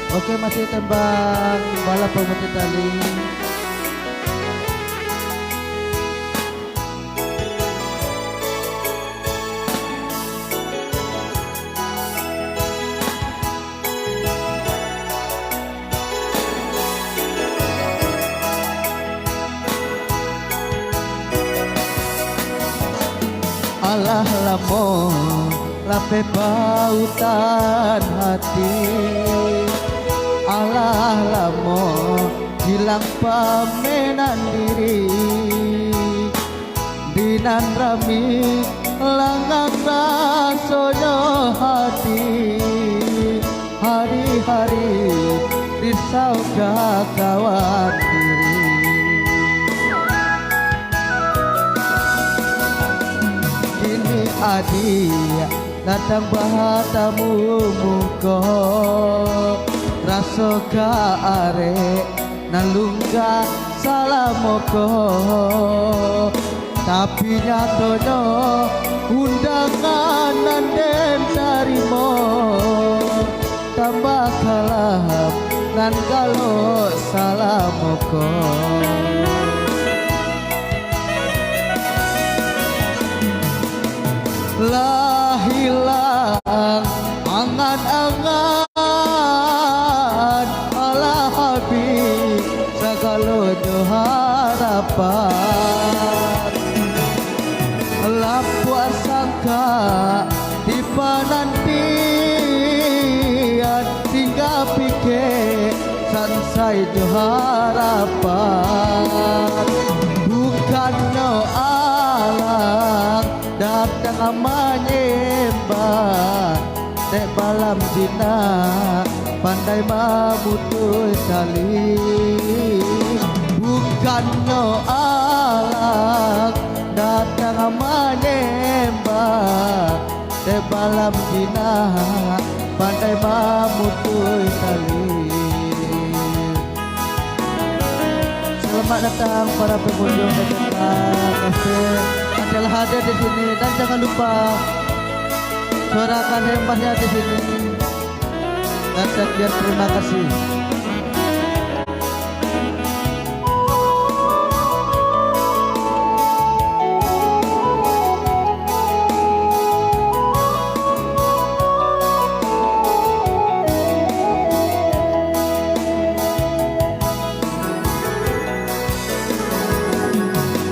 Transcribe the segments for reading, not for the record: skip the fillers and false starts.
Oke, masih tembang balap pemutih tali. Alah lamo lape pautan hati, alah lamo hilang pamenan diri, dinan rami langang rasonya hati, hari-hari risau kawan diri. Adi datang bahatamu muko raso ka are nalungga salamoko, tapi nyatono undangan nanden tarimo tambah kalap nan kalau salamoko. Lah hilang angan-angan ala habis segala harapan, lapua sangka di penantian tinggal pikir sansai harapan, bukannya alang datang menyembah dek balam jina pandai mabutul tali, bukannya alang datang menyembah dek balam jina pandai mabutul tali. Selamat datang para pengunjung kafe adalah hadir di sini, dan jangan lupa suarakan hembahnya di sini. Dan sekian terima kasih.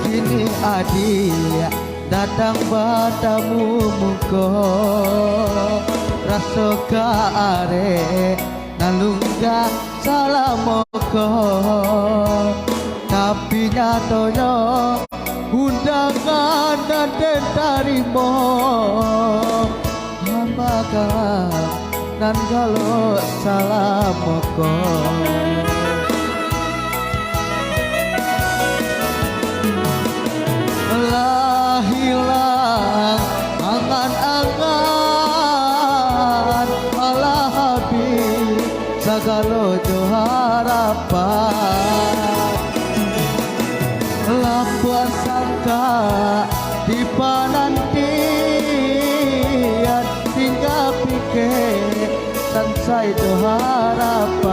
Kini adik datang padamu muko raso ka are nalungga salamoko, tapi nyatonya undangan dan tarimo hamba kalah dan kalau salamoko. Lah hilang angan-angan alah habis segala harapan, lapuan sangka di penantian tinggal pikir sansai harapan,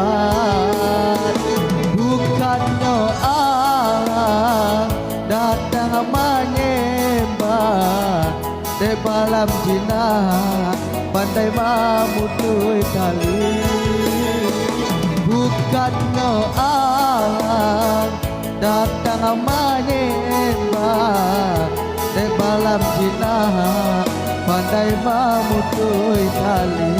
bukannya alang datang menyembah de balam jina pandai mamutui kali, bukannya alang datang menyembah de balam jina pandai mamutui kali.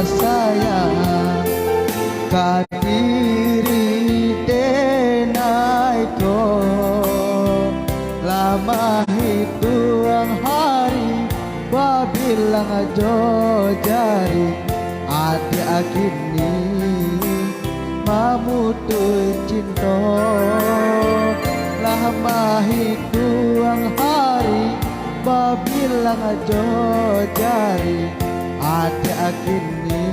sayang kadiri denai ko lama hitung hari babilang ajo jari adi akini mamutu cinta lama hitung hari babilang ajo jari adi akini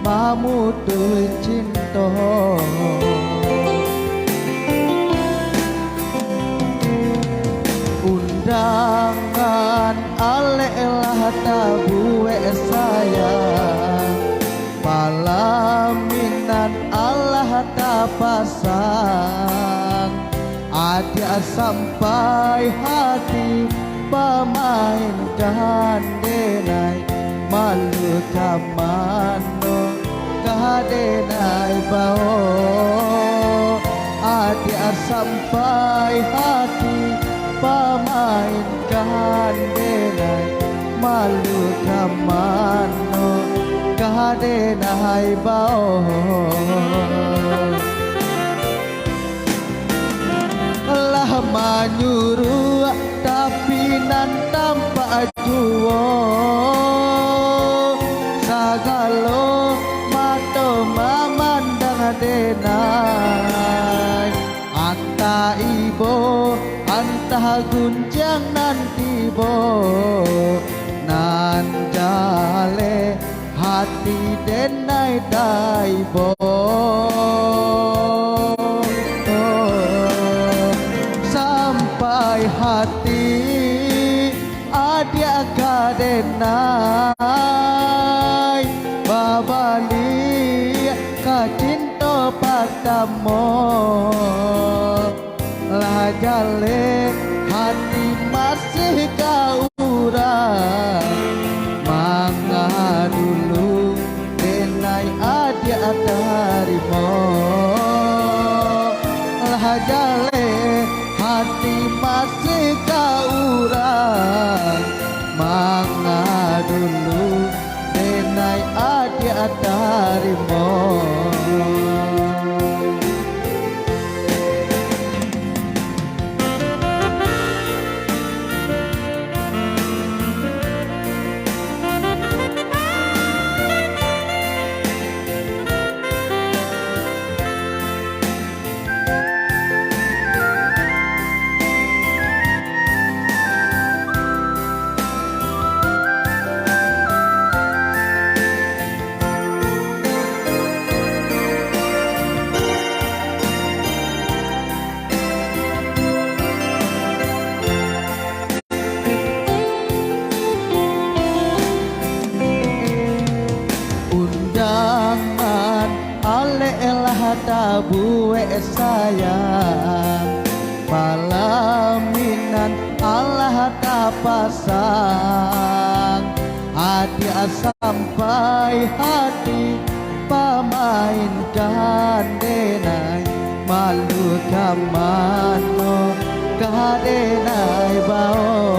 mamutu cinta undangan alelah tabuwe sayang palaminan Allah tapasang ada sampai hati pemainkan denai malu kamano kadenai bao ada sampai hati pemainkan denai malu kamano kadenai bao lama nyuruh tapi nan tanpa juo sagalo mato mamandang denai anta ibo anta gunjang nanti bo nan jale hati denai daibo sampai hati adia kadenai babali kacinto patamo lajale hati masih kaurai mangga dulu denai adia tarimo lajale hati masih kaurai mangga dulu denai adia tarimo tabuwe sayang palaminan Allah tapasang hati sampai hati pemainkan denai malu kamano kadenai bao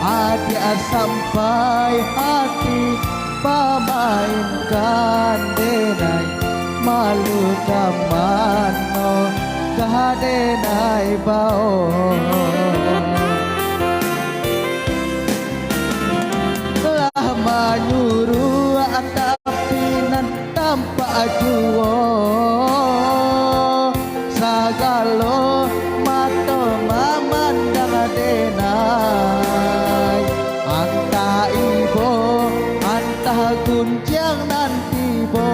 hati sampai hati pemainkan denai malu kamano kadenai bao lama nyuruh tapi nan tanpa juo sagalo mato mamandang denai anta ibo anta gunjang nanti bo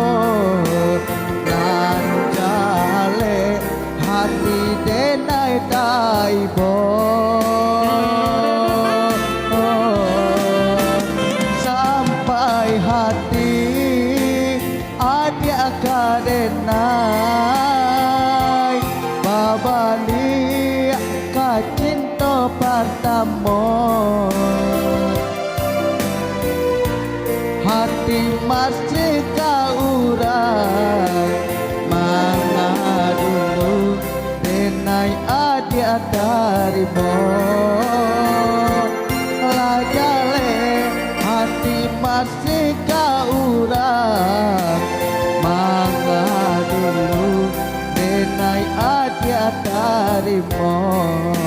nan jale hati denai daibo sampai hati adia kadenai babali kacinto pertamo hati masih kaurai mangga dulu denai adia tarimo lajale hati masih Allah.